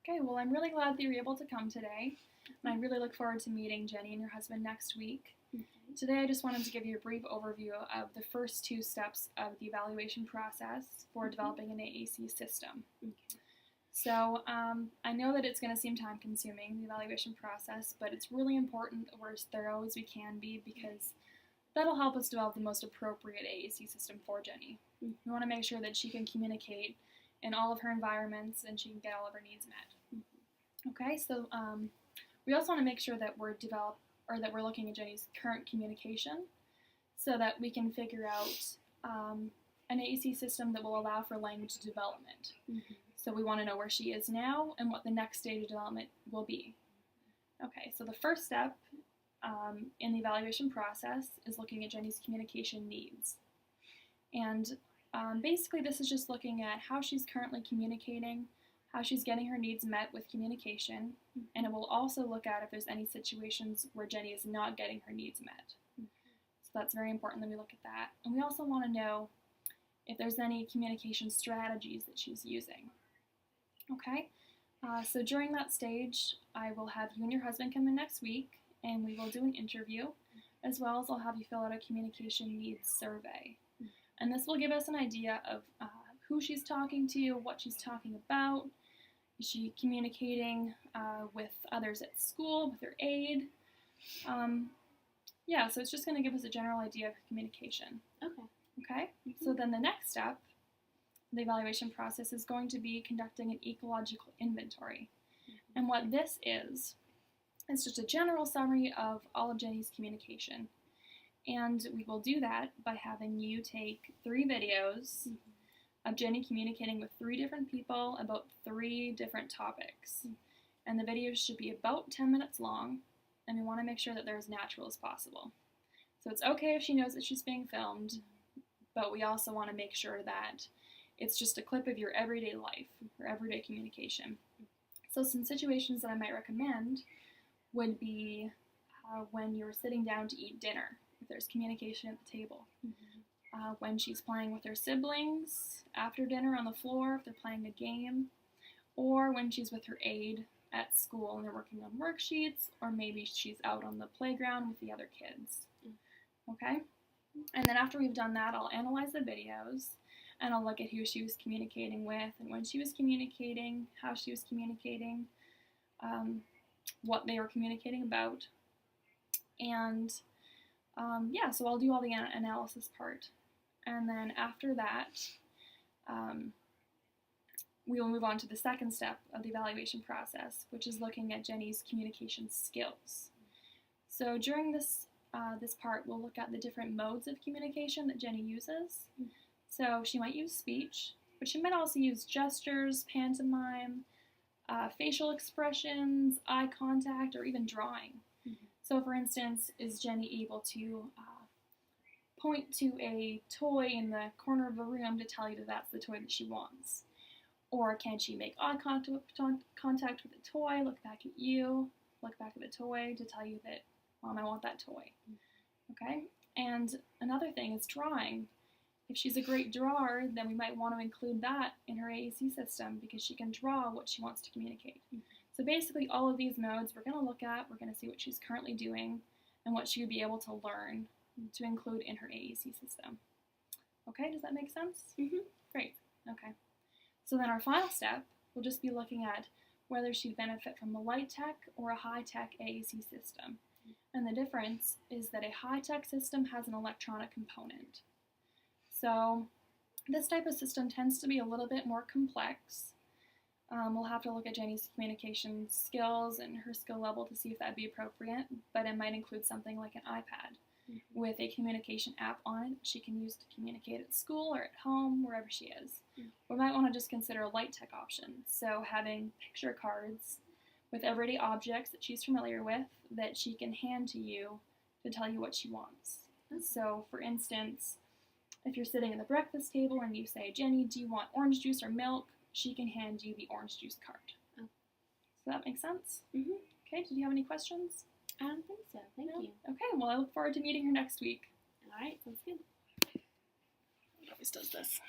Okay, well, I'm really glad that you were able to come today, and I really look forward to meeting Jenny and your husband next week. Okay. Today, I just wanted to give you a brief overview of the first two steps of the evaluation process for developing an AAC system. Okay. So, I know that it's going to seem time-consuming, the evaluation process, but it's really important that we're as thorough as we can be because that'll help us develop the most appropriate AAC system for Jenny. We want to make sure that she can communicate in all of her environments and she can get all of her needs met. Okay, so we also want to make sure that we're looking at Jenny's current communication so that we can figure out an AAC system that will allow for language development. So we want to know where she is now and what the next stage of development will be. Okay, so the first step in the evaluation process is looking at Jenny's communication needs. And basically this is just looking at how she's currently communicating, how she's getting her needs met with communication, and it will also look at if there's any situations where Jenny is not getting her needs met. So that's very important that we look at that. And we also want to know if there's any communication strategies that she's using. Okay, so during that stage, I will have you and your husband come in next week, and we will do an interview, as well as I'll have you fill out a communication needs survey. And this will give us an idea of who she's talking to, what she's talking about. Is she communicating with others at school, with her aide? Yeah, so it's just going to give us a general idea of her communication. Okay? So then the next step, the evaluation process, is going to be conducting an ecological inventory. And what this is just a general summary of all of Jenny's communication. And we will do that by having you take 3 videos of Jenny communicating with 3 different people about 3 different topics. And the videos should be about 10 minutes long, and we want to make sure that they're as natural as possible. So it's okay if she knows that she's being filmed, but we also want to make sure that it's just a clip of your everyday life, your everyday communication. So some situations that I might recommend would be when you're sitting down to eat dinner, if there's communication at the table. When she's playing with her siblings after dinner on the floor, if they're playing a game, or when she's with her aide at school and they're working on worksheets, or maybe she's out on the playground with the other kids. Okay? And then after we've done that, I'll analyze the videos, and I'll look at who she was communicating with, and when she was communicating, how she was communicating, what they were communicating about. And yeah, so I'll do all the analysis part. And then after that, we will move on to the second step of the evaluation process, which is looking at Jenny's communication skills. So during this part, we'll look at the different modes of communication that Jenny uses. So she might use speech, but she might also use gestures, pantomime, facial expressions, eye contact, or even drawing. So for instance, is Jenny able to point to a toy in the corner of the room to tell you that that's the toy that she wants? Or can she make eye contact with the toy, look back at you, look back at the toy to tell you that, Mom, I want that toy? Okay? And another thing is drawing. If she's a great drawer, then we might want to include that in her AAC system because she can draw what she wants to communicate. So basically all of these modes we're going to look at, we're going to see what she's currently doing and what she would be able to learn to include in her AAC system. Okay, does that make sense? Great, okay. So then our final step will just be looking at whether she'd benefit from a light-tech or a high-tech AAC system. And the difference is that a high-tech system has an electronic component. So this type of system tends to be a little bit more complex. We'll have to look at Jenny's communication skills and her skill level to see if that'd be appropriate, but it might include something like an iPad with a communication app on it she can use to communicate at school or at home, wherever she is. We might want to just consider a light tech option, so having picture cards with everyday objects that she's familiar with that she can hand to you to tell you what she wants. So for instance, if you're sitting at the breakfast table and you say, Jenny, do you want orange juice or milk? She can hand you the orange juice card. Does that make sense? Okay, did you have any questions? I don't think so. Thank you. Okay, well, I look forward to meeting her next week. All right, sounds good. It always does this.